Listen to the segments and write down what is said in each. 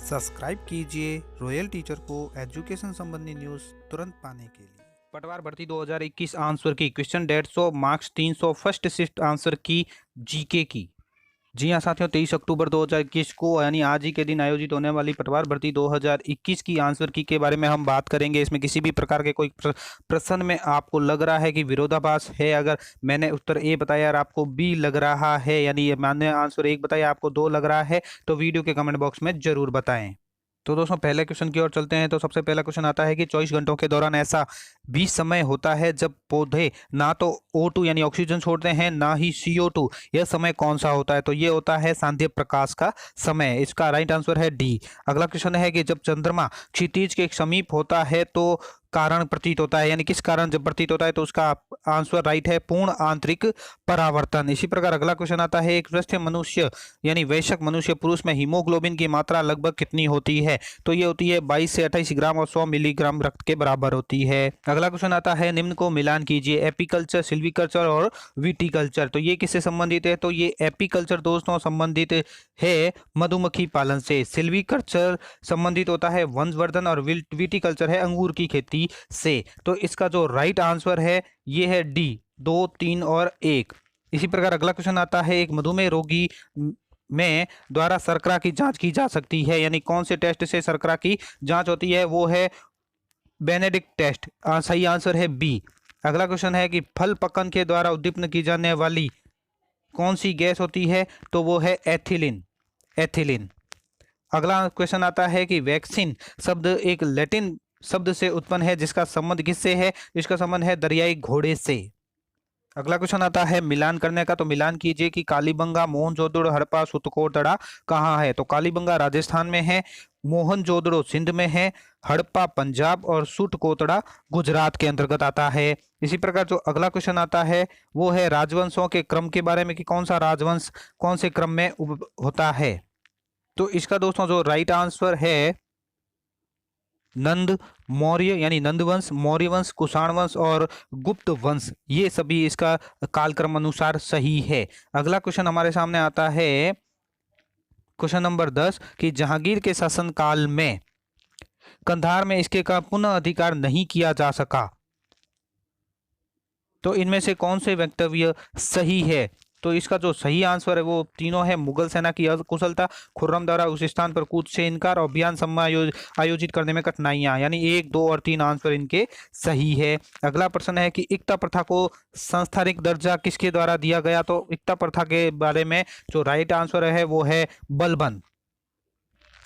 Subscribe कीजिए royal teacher को education संबंधी न्यूज़ तुरंत पाने के लिए। पटवार भर्ती 2021 आंसर की question 150 marks 300 first shift answer की जीके की। जी हाँ साथियों, 23 अक्टूबर 2021 को यानी आज ही के दिन आयोजित होने वाली पटवार भर्ती 2021 की आंसर की के बारे में हम बात करेंगे। इसमें किसी भी प्रकार के कोई प्रश्न में आपको लग रहा है कि विरोधाभास है, अगर मैंने उत्तर ए बताया और आपको बी लग रहा है, यानी मैंने आंसर एक बताया आपको दो लग रहा है, तो वीडियो के कमेंट बॉक्स में जरूर बताएं। तो दोस्तों पहले क्वेश्चन की ओर चलते हैं। तो सबसे पहला क्वेश्चन आता है कि 24 घंटों के दौरान ऐसा भी समय होता है जब पौधे ना तो O2 यानी ऑक्सीजन छोड़ते हैं ना ही CO2। यह समय कौन सा होता है? तो ये होता है सांध्य प्रकाश का समय। इसका राइट आंसर है डी। अगला क्वेश्चन है कि जब चंद्रमा क्षितिज के समीप होता है तो कारण प्रतीत होता है, यानी किस कारण जब प्रतीत होता है? तो उसका आंसर राइट है पूर्ण आंतरिक परावर्तन। इसी प्रकार अगला क्वेश्चन आता है एक स्वस्थ मनुष्य यानी वयस्क मनुष्य पुरुष में हीमोग्लोबिन की मात्रा लगभग कितनी होती है? तो ये होती है 22 से 28 ग्राम और 100 मिलीग्राम रक्त के बराबर होती है। अगला क्वेश्चन आता है निम्न को मिलान कीजिए, एपीकल्चर, सिल्वीकल्चर और विटीकल्चर। तो ये किससे संबंधित है? तो ये एपीकल्चर दोस्तों संबंधित है मधुमक्खी पालन से, सिल्वीकल्चर संबंधित होता है वंशवर्धन और विटीकल्चर है अंगूर की खेती से। तो इसका जो राइट आंसर है ये है डी, 2, 3 और 1। इसी प्रकार अगला क्वेश्चन आता है एक मधुमेह रोगी में द्वारा शर्करा की जांच की जा सकती है, यानी कौन से टेस्ट से शर्करा की जांच होती है? वो है बेनेडिक्ट टेस्ट। सही आंसर है बी। अगला क्वेश्चन है कि फल पकन के द्वारा उद्दीपन की जाने वाली कौन सी गैस होती है? तो वो है एथिलीन, एथिलीन। अगला क्वेश्चन आता है कि वैक्सीन शब्द एक लैटिन शब्द से उत्पन्न है जिसका संबंध किससे है? इसका संबंध है दरियाई घोड़े से। अगला क्वेश्चन आता है मिलान करने का। तो मिलान कीजिए कि कालीबंगा, मोहनजोदड़ो, हड़प्पा, सुतकोटड़ा कहाँ है? तो कालीबंगा राजस्थान में है, मोहनजोदड़ो सिंध में है, हड़प्पा पंजाब और सुटकोतड़ा गुजरात के अंतर्गत आता है। इसी प्रकार जो अगला क्वेश्चन आता है वो है राजवंशों के क्रम के बारे में कि कौन सा राजवंश कौन से क्रम में होता है? तो इसका दोस्तों जो राइट आंसर है नंद, मौर्य यानी नंद वंश, मौर्य वंश, कुषाण वंश और गुप्त वंश, ये सभी इसका कालक्रम अनुसार सही है। अगला क्वेश्चन हमारे सामने आता है क्वेश्चन नंबर 10 कि जहांगीर के शासनकाल में कंधार में इसके का पुनः अधिकार नहीं किया जा सका। तो इनमें से कौन से वक्तव्य सही है? तो इसका जो सही आंसर है वो तीनों है। मुगल सेना की अकुशलता, खुर्रम द्वारा उस स्थान पर कूच से इनकार, अभियान समय आयोजित करने में कठिनाइयां, यानी 1, 2 और 3 आंसर इनके सही है। अगला प्रश्न है कि इक्ता प्रथा को सांस्थानिक दर्जा किसके द्वारा दिया गया? तो इक्ता प्रथा के बारे में जो राइट आंसर है वो है बलबन।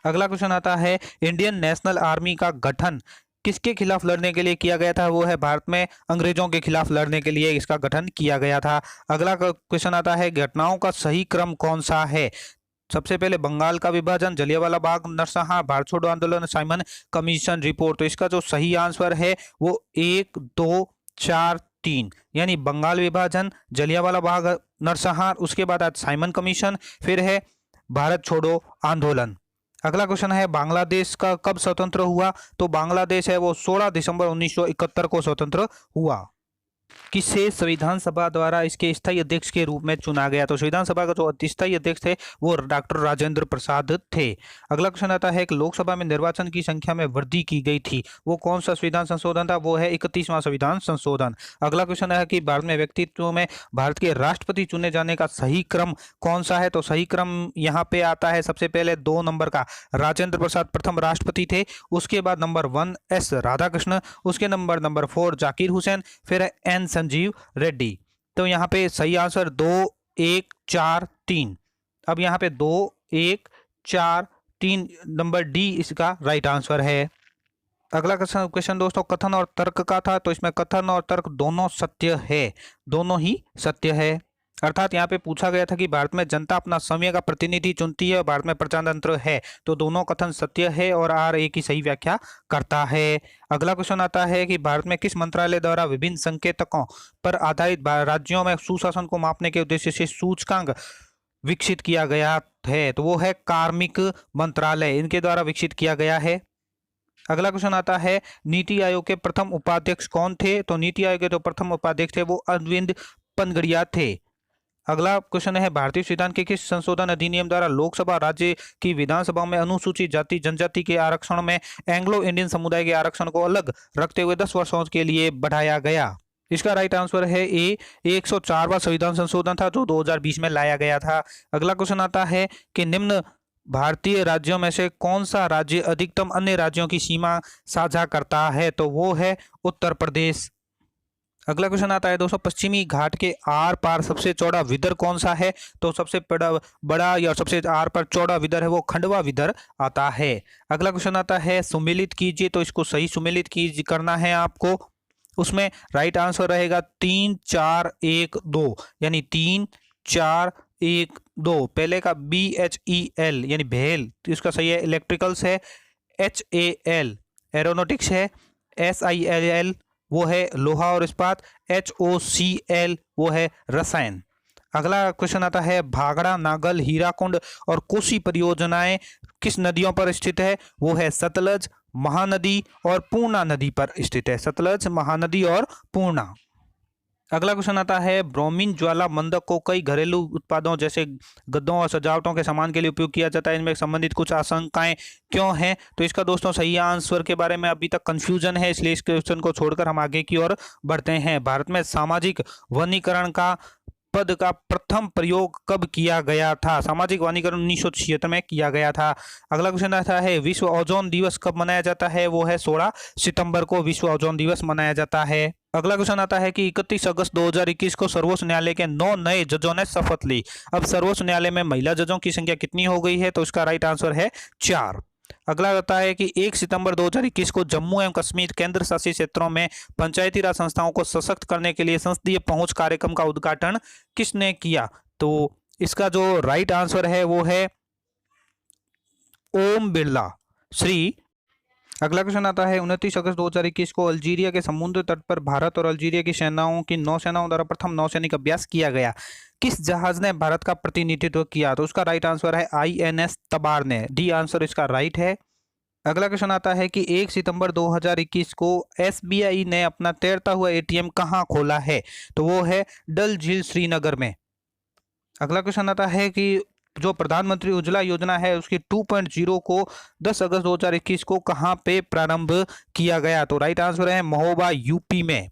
अगला क्वेश्चन आता है इंडियन नेशनल आर्मी का गठन किसके खिलाफ लड़ने के लिए किया गया था? वो है भारत में अंग्रेजों के खिलाफ लड़ने के लिए इसका गठन किया गया था। अगला क्वेश्चन आता है घटनाओं का सही क्रम कौन सा है? सबसे पहले बंगाल का विभाजन, जलियांवाला बाग, नरसंहार, भारत छोड़ो आंदोलन, साइमन कमीशन रिपोर्ट। तो इसका जो सही आंसर है वो 1, 2, 4, 3, यानी बंगाल विभाजन, जलियांवाला बाग, नरसंहार, उसके बाद आज साइमन कमीशन, फिर है भारत छोड़ो आंदोलन। अगला क्वेश्चन है बांग्लादेश का कब स्वतंत्र हुआ? तो बांग्लादेश है वो 16 दिसंबर 1971 को स्वतंत्र हुआ। किसे संविधान सभा द्वारा इसके स्थायी अध्यक्ष के रूप में चुना गया? तो संविधान सभा का जो स्थायी अध्यक्ष थे वो डॉक्टर राजेंद्र प्रसाद थे। अगला क्वेश्चन आता है कि लोकसभा में निर्वाचन की संख्या में वृद्धि की गई थी, वो कौन सा संविधान संशोधन था? वो है 31वां संविधान संशोधन। अगला क्वेश्चन है कि भारत में व्यक्तित्व में भारत के राष्ट्रपति चुने जाने का सही क्रम कौन सा है? तो सही क्रम यहाँ पे आता है सबसे पहले 2 नंबर का राजेंद्र प्रसाद प्रथम राष्ट्रपति थे, उसके बाद नंबर 1 एस राधाकृष्ण, उसके नंबर 4 जाकिर हुसैन, फिर है एन संजीव रेड्डी। तो यहाँ पे सही आंसर 2, 1, 4, 3। अब यहाँ पे 2, 1, 4, 3 नंबर डी इसका राइट आंसर है। अगला क्वेश्चन दोस्तों कथन और तर्क का था। तो इसमें कथन और तर्क दोनों सत्य है, दोनों ही सत्य है। अर्थात यहाँ पे पूछा गया था कि भारत में जनता अपना समय का प्रतिनिधि चुनती है और भारत में प्रजातंत्र है। तो दोनों कथन सत्य है और आर ए की सही व्याख्या करता है। अगला क्वेश्चन आता है कि भारत में किस मंत्रालय द्वारा विभिन्न संकेतकों पर आधारित राज्यों में सुशासन को मापने के उद्देश्य से सूचकांक विकसित किया गया है? तो वो है कार्मिक मंत्रालय, इनके द्वारा विकसित किया गया है। अगला क्वेश्चन आता है नीति आयोग के प्रथम उपाध्यक्ष कौन थे? तो नीति आयोग के जो प्रथम उपाध्यक्ष थे वो अरविंद पनगड़िया थे। अगला क्वेश्चन है भारतीय संविधान के किस संशोधन अधिनियम द्वारा लोकसभा राज्य की विधानसभा में अनुसूचित जाति जनजाति के आरक्षण में एंग्लो इंडियन समुदाय के आरक्षण को अलग रखते हुए 10 वर्षों के लिए बढ़ाया गया? इसका राइट आंसर है ए, 104वां संविधान संशोधन था जो 2020 में लाया गया था। अगला क्वेश्चन आता है कि निम्न भारतीय राज्यों में से कौन सा राज्य अधिकतम अन्य राज्यों की सीमा साझा करता है? तो वो है उत्तर प्रदेश। अगला क्वेश्चन आता है दोस्तों, पश्चिमी घाट के आर पार सबसे चौड़ा विदर कौन सा है? तो सबसे बड़ा या सबसे आर पर चौड़ा विदर है वो खंडवा विदर आता है। अगला क्वेश्चन आता है सुमेलित कीजिए, तो इसको सही सुमेलित कीजिए करना है आपको। उसमें राइट आंसर रहेगा 3 4 1 2, यानी 3 4 1 2। पहले का BHEL यानी भेल, तो इसका सही है। इलेक्ट्रिकल्स है HAL, एरोनॉटिक्स है SIL वो है लोहा और इस्पात, HOCL वो है रसायन। अगला क्वेश्चन आता है भाखड़ा, नागल, हीराकुंड और कोसी परियोजनाएं किस नदियों पर स्थित है? वो है सतलज, महानदी और पूर्णा नदी पर स्थित है। सतलज, महानदी और पूर्णा। अगला क्वेश्चन आता है ब्रोमीन ज्वाला मंदक को कई घरेलू उत्पादों जैसे गद्दों और सजावटों के सामान के लिए उपयोग किया जाता है, इनमें संबंधित कुछ आशंकाएं क्यों हैं? तो इसका दोस्तों सही आंसर के बारे में अभी तक कंफ्यूजन है, इसलिए इस क्वेश्चन को छोड़कर हम आगे की ओर बढ़ते हैं। भारत में सामाजिक वनीकरण का पद का प्रथम प्रयोग कब किया गया था? सामाजिक वनीकरण 1976 में किया गया था। अगला क्वेश्चन आता है विश्व ओजोन दिवस कब मनाया जाता है? वो है 16 सितंबर को विश्व ओजोन दिवस मनाया जाता है। अगला क्वेश्चन आता है कि 31 अगस्त 2021 को सर्वोच्च न्यायालय के 9 नए जजों ने शपथ ली। अब सर्वोच्च न्यायालय में महिला जजों की संख्या कितनी हो गई है? तो इसका राइट आंसर है 4। अगला आता है कि 1 सितंबर 2021 को जम्मू एवं कश्मीर केंद्र शासित क्षेत्रों में पंचायती राज संस्थाओं को सशक्त करने के लिए संसदीय पहुंच कार्यक्रम का उद्घाटन किसने किया? तो इसका जो राइट आंसर है वो है ओम बिरला श्री। अगला क्वेश्चन आता है 29 अगस्त 2021 को अल्जीरिया के समुद्र तट पर भारत और अल्जीरिया की सेनाओं की नौसेनाओं द्वारा प्रथम नौसैनिक अभ्यास किया गया। किस जहाज ने भारत का प्रतिनिधित्व किया? तो उसका राइट आंसर है INS तबार ने। डी आंसर इसका राइट है। अगला क्वेश्चन आता है कि 1 सितंबर 2021 को SBI ने अपना तैरता हुआ ATM कहाँ खोला है? तो वो है डल झील श्रीनगर में। अगला क्वेश्चन आता है कि जो प्रधानमंत्री उज्ज्वला योजना है उसकी 2.0 को 10 अगस्त 2021 को कहां पे प्रारंभ किया गया? तो राइट आंसर है महोबा UP में।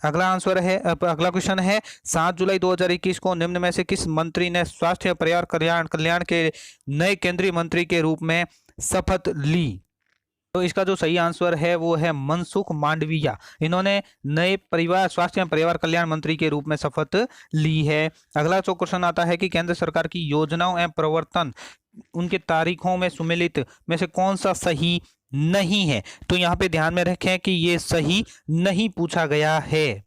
अगला क्वेश्चन है 7 जुलाई 2021 को निम्न में से किस मंत्री ने स्वास्थ्य और परिवार कल्याण के नए केंद्रीय मंत्री के रूप में शपथ ली? तो इसका जो सही आंसर है वो है मनसुख मांडविया। इन्होंने नए स्वास्थ्य एवं परिवार कल्याण मंत्री के रूप में शपथ ली है। अगला जो क्वेश्चन आता है कि केंद्र सरकार की योजनाओं एवं प्रवर्तन उनके तारीखों में सुमेलित में से कौन सा सही नहीं है? तो यहाँ पे ध्यान में रखें कि ये सही नहीं पूछा गया है।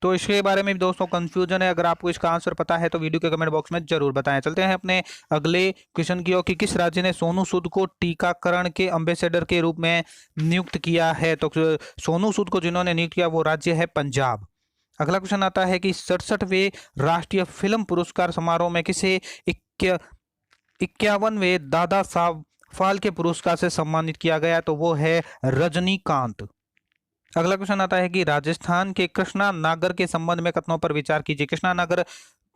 तो इसके बारे में भी दोस्तों कंफ्यूजन है, अगर आपको इसका आंसर पता है तो वीडियो के कमेंट बॉक्स में जरूर बताएं। चलते हैं अपने अगले क्वेश्चन की ओर कि किस राज्य ने सोनू सूद को टीकाकरण के एम्बेसडर के रूप में नियुक्त किया है? तो सोनू सूद को जिन्होंने नियुक्त किया वो राज्य है पंजाब। अगला क्वेश्चन आता है कि 67वें राष्ट्रीय फिल्म पुरस्कार समारोह में किसे 51वें दादा साहब फाल्के पुरस्कार से सम्मानित किया गया? तो वो है रजनीकांत। अगला क्वेश्चन आता है कि राजस्थान के कृष्णा नागर के संबंध में कथनों पर विचार कीजिए। कृष्णा नागर,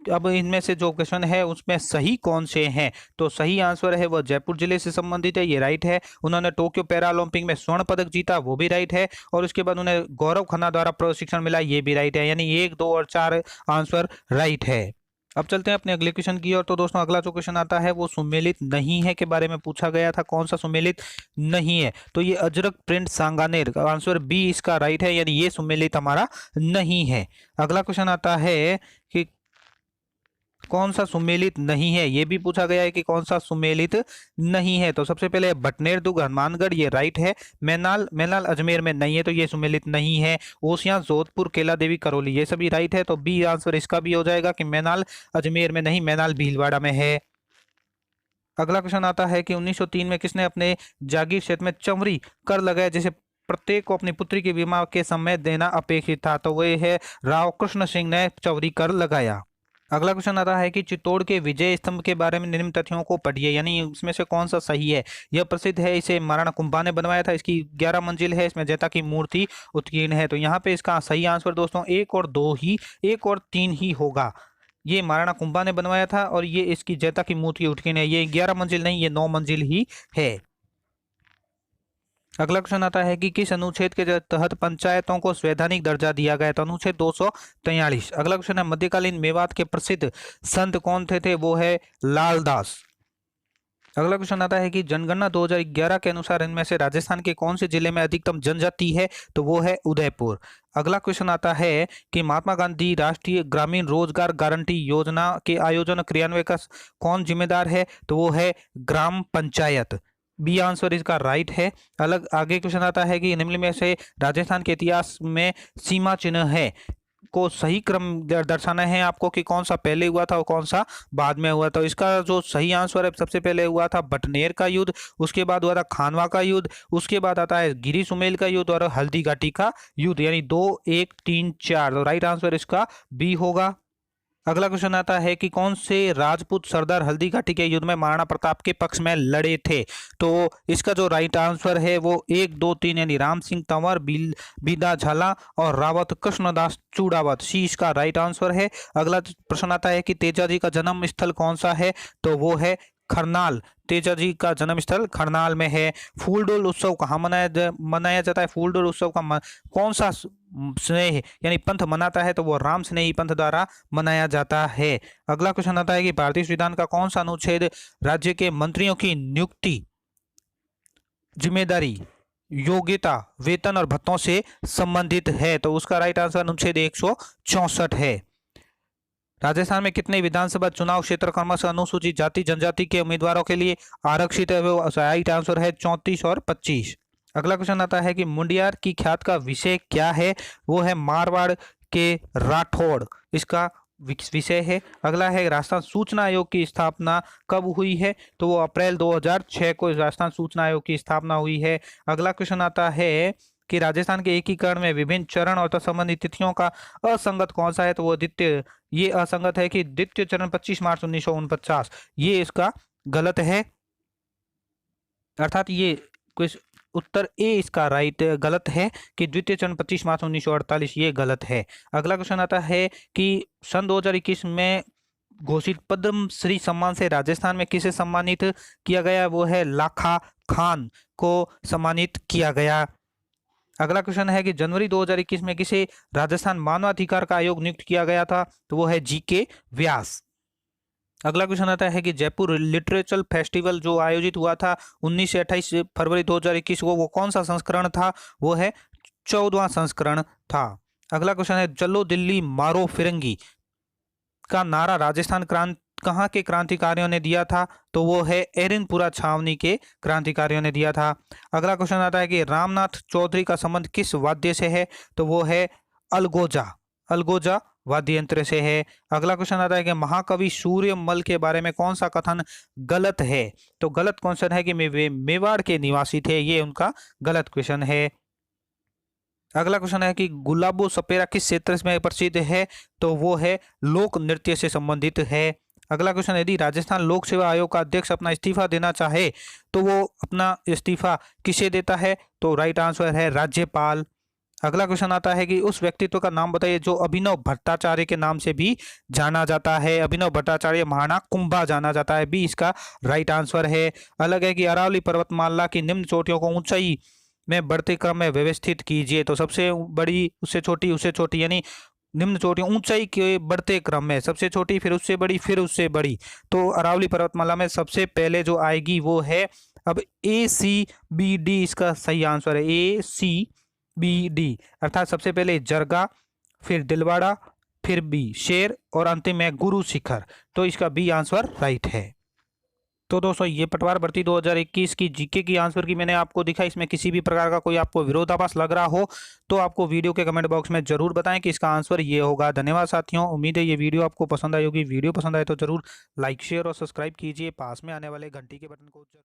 अब इनमें से जो क्वेश्चन है उसमें सही कौन से हैं? तो सही आंसर है वह जयपुर जिले से संबंधित है, ये राइट है। उन्होंने टोक्यो पैरालंपिक में स्वर्ण पदक जीता, वो भी राइट है। और उसके बाद उन्हें गौरव खन्ना द्वारा प्रशिक्षण मिला, ये भी राइट है। यानी 1 2 और 4 आंसर राइट है। अब चलते हैं अपने अगले क्वेश्चन की ओर। तो दोस्तों अगला जो क्वेश्चन आता है वो सुमेलित नहीं है के बारे में पूछा गया था। कौन सा सुमेलित नहीं है? तो ये Ajrak print Sanganer, answer B इसका राइट है, यानी ये सुमेलित हमारा नहीं है। अगला क्वेश्चन आता है कि कौन सा सुमेलित नहीं है, ये भी पूछा गया है कि कौन सा सुमेलित नहीं है। तो सबसे पहले बटनेर दुर्ग हनुमानगढ़, ये राइट है। मैनाल अजमेर में नहीं है, तो ये सुमेलित नहीं है। ओसियां जोधपुर केला देवी करौली, ये सभी राइट है। तो बी आंसर इसका भी हो जाएगा कि मैनाल अजमेर में नहीं, मैनाल भीलवाड़ा में है। अगला क्वेश्चन आता है कि 1903 में किसने अपने जागीर क्षेत्र में चंवरी कर लगाया जिसे प्रत्येक को अपनी पुत्री के विवाह के समय देना अपेक्षित था? तो वह है राव कृष्ण सिंह ने चंवरी कर लगाया। अगला क्वेश्चन आता है कि चित्तौड़ के विजय स्तंभ के बारे में निम्न तथ्यों को पढ़िए, यानी इसमें से कौन सा सही है? यह प्रसिद्ध है, इसे महाराणा कुंभा ने बनवाया था, इसकी 11 मंजिल है, इसमें जैता की मूर्ति उत्कीर्ण है। तो यहाँ पे इसका सही आंसर दोस्तों 1 और 2 ही 1 और 3 ही होगा। ये महाराणा कुंभा ने बनवाया था और ये इसकी जैता की मूर्ति उठकी है। ये 11 मंजिल नहीं, ये 9 मंजिल ही है। अगला क्वेश्चन आता है कि किस अनुच्छेद के तहत पंचायतों को संवैधानिक दर्जा दिया गया? तो अनुच्छेद 243। अगला क्वेश्चन है मध्यकालीन मेवात के प्रसिद्ध संत कौन थे? वो है लालदास। अगला क्वेश्चन आता है कि जनगणना 2011 के अनुसार इनमें से राजस्थान के कौन से जिले में अधिकतम जनजाति है? तो वो है उदयपुर। अगला क्वेश्चन आता है कि महात्मा गांधी राष्ट्रीय ग्रामीण रोजगार गारंटी योजना के आयोजन क्रियान्वयन का कौन जिम्मेदार है? तो वो है ग्राम पंचायत। बी आंसर इसका राइट है। अलग आगे क्वेश्चन आता है कि निम्न में से राजस्थान के इतिहास में सीमा चिन्ह है को सही क्रम दर्शाना है आपको कि कौन सा पहले हुआ था और कौन सा बाद में हुआ था। तो इसका जो सही आंसर है, सबसे पहले हुआ था बटनेर का युद्ध, उसके बाद हुआ था खानवा का युद्ध, उसके बाद आता है गिरी सुमेल का युद्ध और हल्दी घाटी का युद्ध, यानी 2 1 3 4। तो राइट आंसर इसका बी होगा। अगला क्वेश्चन आता है कि कौन से राजपूत सरदार हल्दी घाटी के युद्ध में महाराणा प्रताप के पक्ष में लड़े थे? तो इसका जो राइट आंसर है वो 1 2 3 यानी राम सिंह तंवर, बीदा झाला और रावत कृष्णदास चूड़ावत, सी इसका राइट आंसर है। अगला प्रश्न आता है कि तेजाजी का जन्म स्थल कौन सा है? तो वो है खरनाल। तेजाजी का जन्म स्थल खरनाल में है। फूलडोल उत्सव कहाँ मनाया जाता है? फूलडोल उत्सव का कौन सा स्नेह यानी पंथ मनाता है? तो वो राम स्नेही पंथ द्वारा मनाया जाता है। अगला क्वेश्चन आता है कि भारतीय संविधान का कौन सा अनुच्छेद राज्य के मंत्रियों की नियुक्ति, जिम्मेदारी, योग्यता, वेतन और भत्तों से संबंधित है? तो उसका राइट आंसर अनुच्छेद 164 है। राजस्थान में कितने विधानसभा चुनाव क्षेत्र क्रमशः अनुसूचित जाति जनजाति के उम्मीदवारों के लिए आरक्षित है? वो राइट आंसर है 34 और 25। अगला क्वेश्चन आता है कि मुंडियार की ख्यात का विषय क्या है? वो है मारवाड़ के राठौड़, इसका विषय है। अगला है राजस्थान सूचना आयोग की स्थापना कब हुई है? तो वो अप्रैल 2006 को राजस्थान सूचना आयोग की स्थापना हुई है। अगला क्वेश्चन आता है कि राजस्थान के एकीकरण में विभिन्न चरण और संबंधित तिथियों का असंगत कौन सा है? तो वो द्वितीय, ये असंगत है कि द्वितीय चरण 25 मार्च 1949, ये इसका गलत है। अर्थात ये कुछ उत्तर ए इसका राइट गलत है कि द्वितीय चरण 25 मार्च 1948, ये गलत है। अगला क्वेश्चन आता है कि सन 2021 में घोषित पद्मश्री सम्मान से राजस्थान में किसे सम्मानित किया गया? वो है लाखा खान को सम्मानित किया गया। अगला क्वेश्चन है कि जनवरी 2021 में किसे राजस्थान मानवाधिकार का आयोग नियुक्त किया गया था? तो वो है जीके व्यास। अगला क्वेश्चन आता है कि जयपुर लिटरेचर फेस्टिवल जो आयोजित हुआ था 19 से 28 फरवरी 2021 को, वो कौन सा संस्करण था? वो है 14वां संस्करण था। अगला क्वेश्चन है चलो दिल्ली मारो फिरंगी का नारा राजस्थान कहाँ के क्रांतिकारियों ने दिया था? तो वो है एरिनपुरा छावनी के क्रांतिकारियों ने दिया था। अगला क्वेश्चन आता है कि रामनाथ चौधरी का संबंध किस वाद्य से है? तो वो है अलगोजा वाद्य यंत्र से है। अगला क्वेश्चन आता है कि महाकवि सूर्यमल के बारे में कौन सा कथन गलत है? तो गलत क्वेश्चन है कि वे मेवाड़ के निवासी थे, ये उनका गलत क्वेश्चन है। अगला क्वेश्चन है कि गुलाबो सपेरा किस क्षेत्र में प्रसिद्ध है? तो वो है लोक नृत्य से संबंधित है। अगला क्वेश्चन, यदि राजस्थान लोक सेवा आयोग का अध्यक्ष अपना इस्तीफा देना चाहे तो वो अपना इस्तीफा किसे देता है? तो राइट आंसर है राज्यपाल। अगला क्वेश्चन आता है कि उस व्यक्तित्व का नाम बताइए जो अभिनव भट्टाचार्य के नाम से भी जाना जाता है। अभिनव भट्टाचार्य महाराणा कुंभा जाना जाता है, बी इसका राइट आंसर है। अलग है कि अरावली पर्वतमाला की निम्न चोटियों को ऊंचाई में बढ़ते क्रम में व्यवस्थित कीजिए। तो सबसे बड़ी, उससे छोटी, यानी निम्न चोटियां ऊंचाई के बढ़ते क्रम में, सबसे छोटी फिर उससे बड़ी फिर उससे बड़ी। तो अरावली पर्वतमाला में सबसे पहले जो आएगी वो है, अब ACBD इसका सही आंसर है, ACBD, अर्थात सबसे पहले जरगा, फिर दिलवाड़ा, फिर बी शेर और अंतिम में गुरु शिखर। तो इसका बी आंसर राइट है। तो दोस्तों ये पटवार भर्ती 2021 की जीके की आंसर की मैंने आपको दिखा। इसमें किसी भी प्रकार का कोई आपको विरोधाभास लग रहा हो तो आपको वीडियो के कमेंट बॉक्स में जरूर बताएं कि इसका आंसर ये होगा। धन्यवाद साथियों, उम्मीद है ये वीडियो आपको पसंद आई होगी। वीडियो पसंद आए तो जरूर लाइक शेयर और सब्सक्राइब कीजिए। पास में आने वाले घंटी के बटन को जरूर